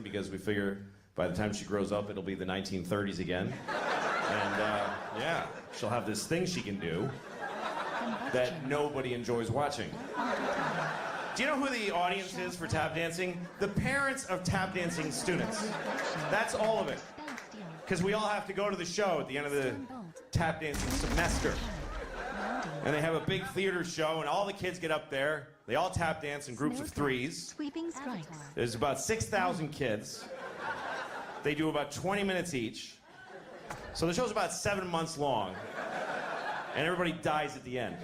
because we figure by the time she grows up, it'll be the 1930s again. And yeah, she'll have this thing she can do that nobody enjoys watching. Do you know who the audience is for tap dancing? The parents of tap dancing students. That's all of it. Because we all have to go to the show at the end of the tap dancing semester. And they have a big theater show, and all the kids get up there. They all tap dance in groups of threes. Sweeping strikes. There's about 6,000 kids. They do about 20 minutes each. So the show's about 7 months long. And everybody dies at the end.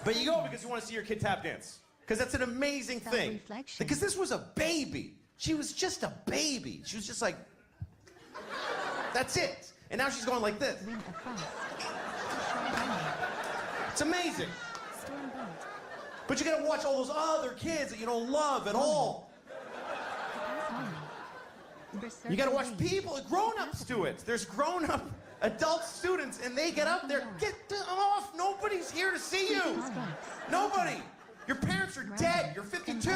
But you go because you want to see your kid tap dance. Because that's an amazing thing. Because this was a baby. She was just a baby. She was just like, that's it. And now she's going like this. It's amazing. But you gotta watch all those other kids that you don't love at all. You gotta watch people, grown-ups do it. There's grown-up adult students and they get up there. Get off, nobody's here to see you. Nobody. Your parents are dead, you're 52.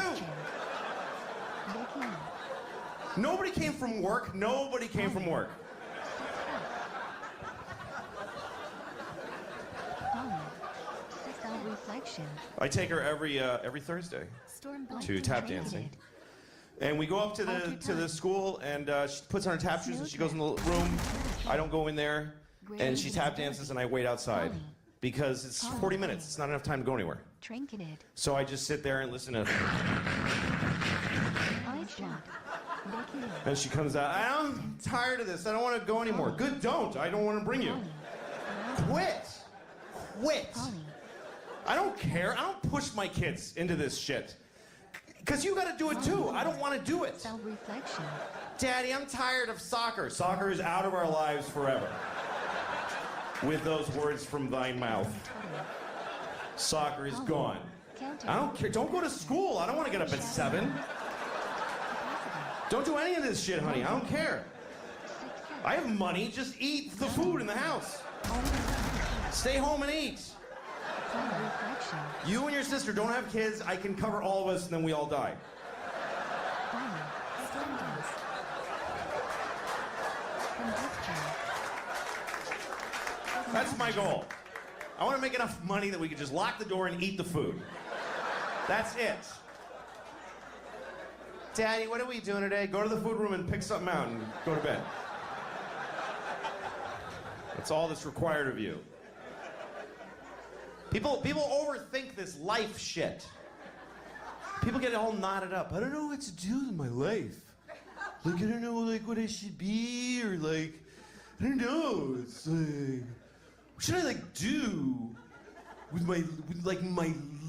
Nobody came from work, nobody came from work. I take her every Thursday to tap dancing, and we go up to the school, and she puts on her tap shoes and she goes in the room. I don't go in there, and she tap dances, and I wait outside because it's 40 minutes. It's not enough time to go anywhere. So I just sit there and listen to. And she comes out. I'm tired of this. I don't want to go anymore. Good, don't. I don't want to bring you. Quit. I don't care. I don't push my kids into this shit. Because you got to do it too. I don't want to do it. Daddy, I'm tired of soccer. Soccer is out of our lives forever. With those words from thy mouth. Soccer is gone. I don't care. Don't go to school. I don't want to get up at 7. Don't do any of this shit, honey. I don't care. I have money. Just eat the food in the house. Stay home and eat. You and your sister don't have kids. I can cover all of us, and then we all die. That's my goal. I want to make enough money that we can just lock the door and eat the food. That's it. Daddy, what are we doing today? Go to the food room and pick something out and go to bed. That's all that's required of you. People overthink this life shit. People get all knotted up. I don't know what to do with my life. Like, I don't know, like, what I should be, or, like, I don't know. It's like, what should I, like, do with my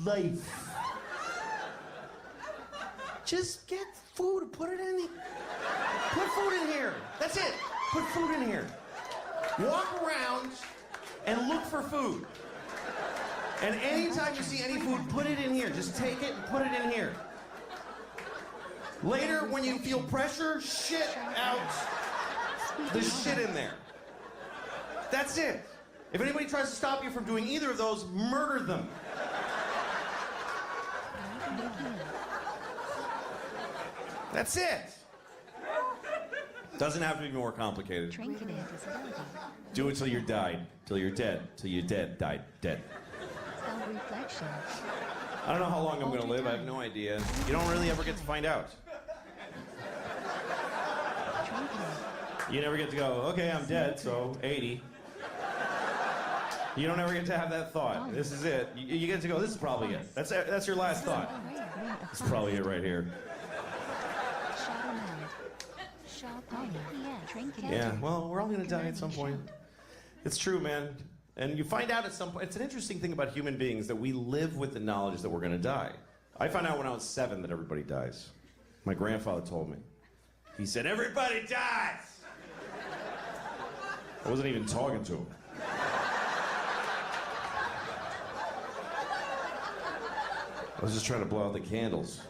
life? Just get food, put it in. Put food in here. That's it. Put food in here. Walk around and look for food. And anytime you see any food, put it in here. Just take it and put it in here. Later, when you feel pressure, shit out the shit in there. That's it. If anybody tries to stop you from doing either of those, murder them. That's it. Doesn't have to be more complicated. Do it till you're died, till you're dead, till you're dead, died, dead. I don't know how long I'm going to live. I have no idea. You don't really ever get to find out. You never get to go, okay, I'm dead, so 80. You don't ever get to have that thought. This is it. You get to go, this is probably it. That's your last thought. This is probably it right here. Yeah, well, we're all going to die at some point. It's true, man. And you find out at some point, it's an interesting thing about human beings that we live with the knowledge that we're going to die. I found out when I was 7 that everybody dies. My grandfather told me. He said, everybody dies! I wasn't even talking to him. I was just trying to blow out the candles.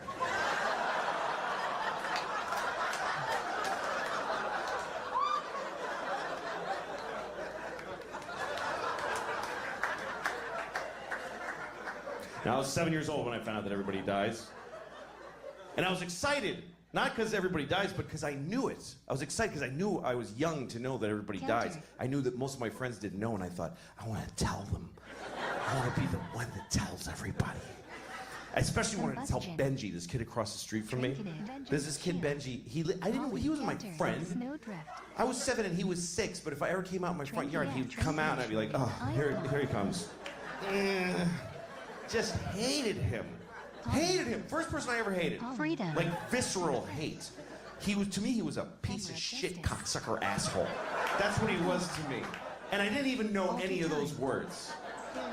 Now, I was 7 years old when I found out that everybody dies. And I was excited Not because everybody dies, but because I knew it. I was excited because I knew I was young to know that everybody dies. I knew that most of my friends didn't know, and I thought, I want to tell them. I want to be the one that tells everybody. I especially wanted to tell Benji, this kid across the street from me. There's this kid, Benji. He was my friend. I was 7 and he was 6, but if I ever came out in my front yard, he would come out and I'd be like, oh, here he comes. Just hated him. Hated him. First person I ever hated. Freedom. Like visceral hate. To me, he was a piece of shit, cocksucker, asshole. That's what he was to me. And I didn't even know any of those words.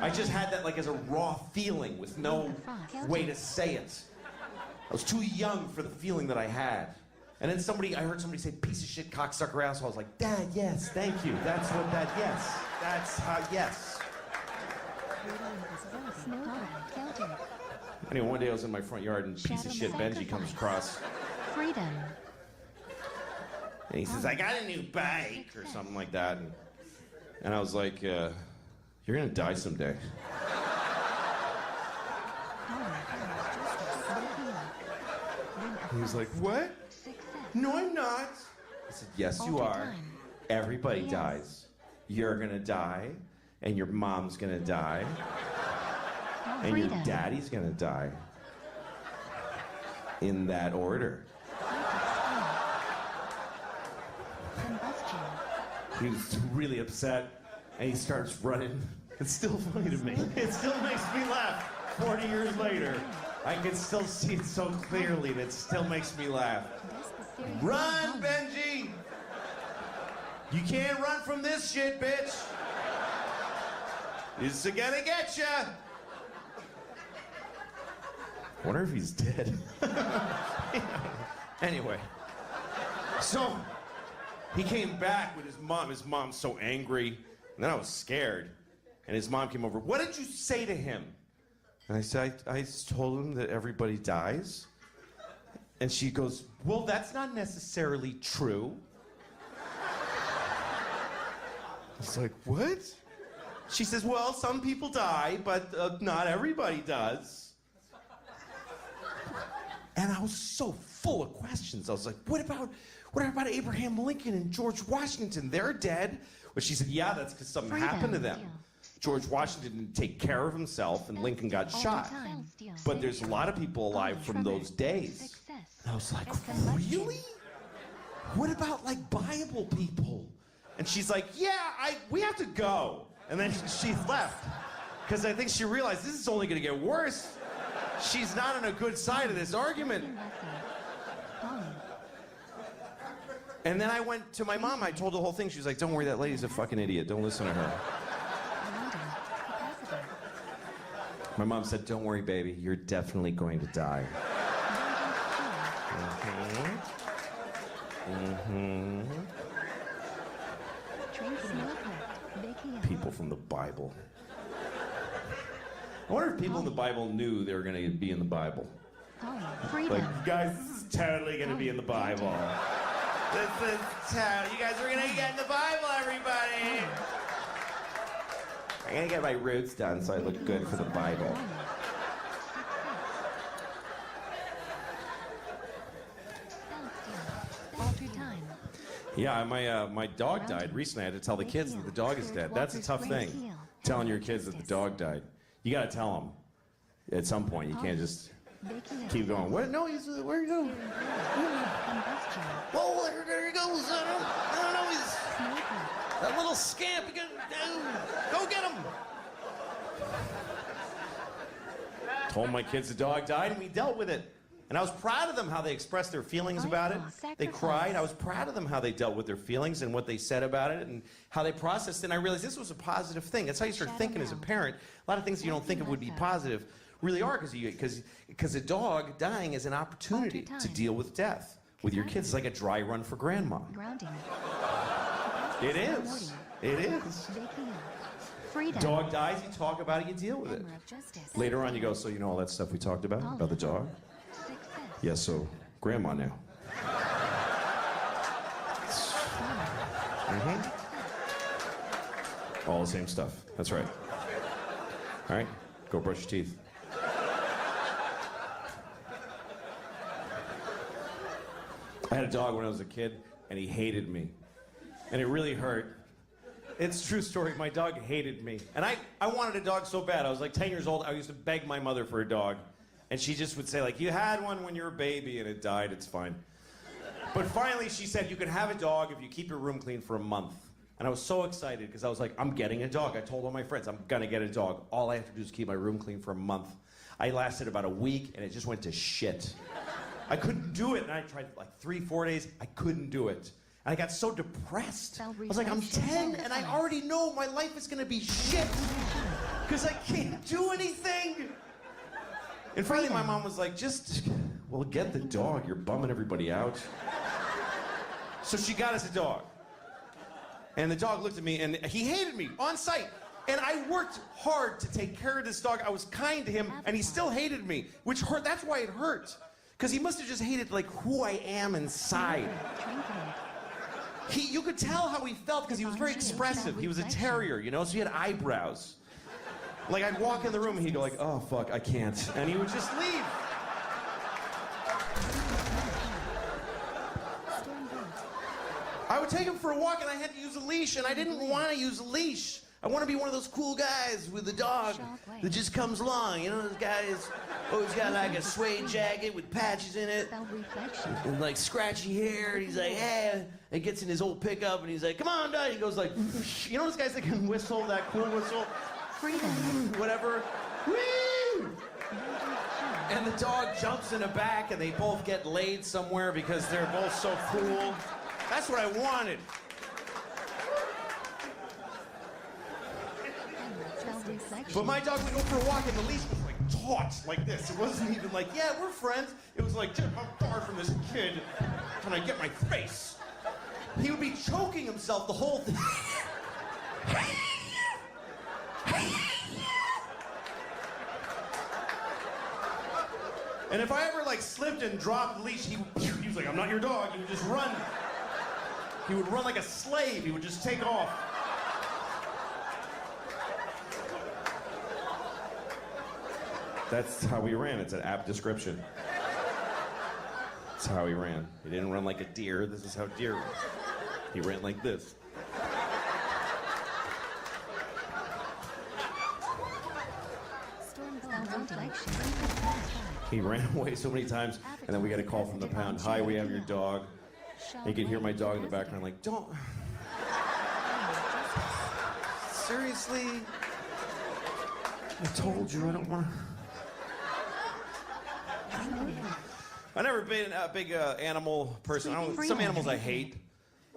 I just had that like as a raw feeling with no way to say it. I was too young for the feeling that I had. And then I heard somebody say, piece of shit, cocksucker, asshole. I was like, Dad, yes, thank you. That's what that, yes. That's how, yes. Anyway, one day I was in my front yard and piece of shit Benji comes across. Freedom. And he says, I got a new bike, or something like that. And I was like, you're gonna die someday. He was like, what? No, I'm not. I said, yes, you are. Everybody dies. You're gonna die, and your mom's gonna die, and your daddy's gonna die. In that order. He was really upset, and he starts running. It's still funny to me. It still makes me laugh. 40 years later, I can still see it so clearly, and it still makes me laugh. Run, Benji! You can't run from this shit, bitch! It's gonna get ya! I wonder if he's dead. Anyway, so he came back with his mom. His mom's so angry, and then I was scared. And his mom came over. What did you say to him? And I said, I told him that everybody dies. And she goes, well, that's not necessarily true. I was like, what? She says, well, some people die, but not everybody does. And I was so full of questions. I was like, what about Abraham Lincoln and George Washington? They're dead. But she said, yeah, that's because something happened to them. George Washington didn't take care of himself, and Lincoln got shot. But there's a lot of people alive from those days. And I was like, really? What about, like, Bible people? And she's like, yeah, we have to go. And then she left. Because I think she realized this is only going to get worse. She's not on a good side of this argument. And then I went to my mom. I told the whole thing. She was like, don't worry, that lady's a fucking idiot. Don't listen to her. My mom said, don't worry, baby. You're definitely going to die. People from the Bible. I wonder if people in the Bible knew they were going to be in the Bible. Like, guys, this is totally going to be in the Bible. This is you guys are going to get in the Bible, everybody. I'm going to get my roots done so I look good for the Bible. Yeah, my dog died recently. I had to tell the kids that the dog is dead. That's a tough thing, telling your kids that the dog died. You got to tell them at some point. You can't just keep going. What? No, where are you going? Whoa, there he goes. I don't know. He's that little scamp. Go get him. Told my kids the dog died, and we dealt with it. And I was proud of them how they expressed their feelings about it. They cried. I was proud of them how they dealt with their feelings and what they said about it and how they processed it. And I realized this was a positive thing. That's how you start thinking as a parent. A lot of things you don't think of would be positive really are because a dog dying is an opportunity to deal with death with your kids. It's like a dry run for grandma. It is. It is. Dog dies, you talk about it, you deal with it. Later on you go, so you know all that stuff we talked about the dog? Yeah, so grandma now. All the same stuff. That's right. All right, go brush your teeth. I had a dog when I was a kid, and he hated me. And it really hurt. It's a true story. My dog hated me. And I wanted a dog so bad. I was like 10 years old. I used to beg my mother for a dog. And she just would say, like, you had one when you were a baby and it died. It's fine. But finally, she said, you can have a dog if you keep your room clean for a month. And I was so excited because I was like, I'm getting a dog. I told all my friends, I'm going to get a dog. All I have to do is keep my room clean for a month. I lasted about a week, and it just went to shit. I couldn't do it. And I tried like 3-4 days. I couldn't do it. And I got so depressed. I was like, I'm 10 and I already know my life is gonna be shit because I can't do anything. And finally my mom was like, well, get the dog. You're bumming everybody out. So she got us a dog. And the dog looked at me and he hated me on sight. And I worked hard to take care of this dog. I was kind to him and he still hated me, which hurt. That's why it hurt. Because he must have just hated like who I am inside. You could tell how he felt because he was very expressive. He was a terrier, you know, so he had eyebrows. Like, I'd walk in the room and he'd go like, oh, fuck, I can't. And he would just leave. I would take him for a walk and I had to use a leash, and I didn't want to use a leash. I want to be one of those cool guys with a dog that just comes along. You know, those guys always got like a suede jacket with patches in it and like scratchy hair. And he's like, hey, and gets in his old pickup and he's like, come on, dog. He goes like, you know those guys that can whistle, that cool whistle? Whatever. Woo! And the dog jumps in the back and they both get laid somewhere because they're both so cool. That's what I wanted. But my dog would go for a walk and the leash was like taut like this. It wasn't even like, yeah, we're friends. It was like, Jim, how far from this kid can I get my face? He would be choking himself the whole thing. And if I ever like slipped and dropped the leash, he was like, I'm not your dog. He would just run. He would run like a slave. He would just take off. That's how he ran. It's an apt description. That's how he ran. He didn't run like a deer. This is how deer ran. He ran like this. He ran away so many times, and then we got a call from the pound. Hi, we have your dog. And you can hear my dog in the background like, don't. Seriously? I told you I don't want to. I've never been a big animal person. Some animals I hate.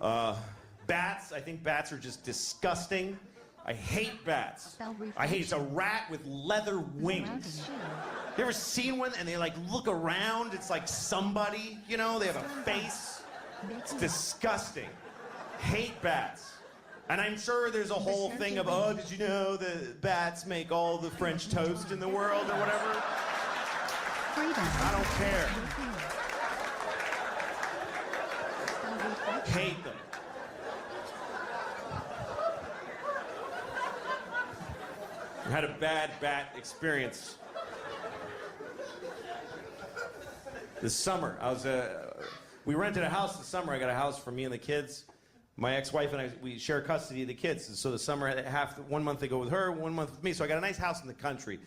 Bats, I think bats are just disgusting. I hate bats. It's a rat with leather wings. You ever seen one and they like look around? It's like somebody, you know, they have a face. It's disgusting. Hate bats. And I'm sure there's a whole thing of, oh, did you know that bats make all the French toast in the world or whatever? I don't care. Hate them. I had a bad bat experience. This summer, we rented a house this summer. I got a house for me and the kids. My ex-wife and I, we share custody of the kids. And so the summer, 1 month they go with her, 1 month with me. So I got a nice house in the country.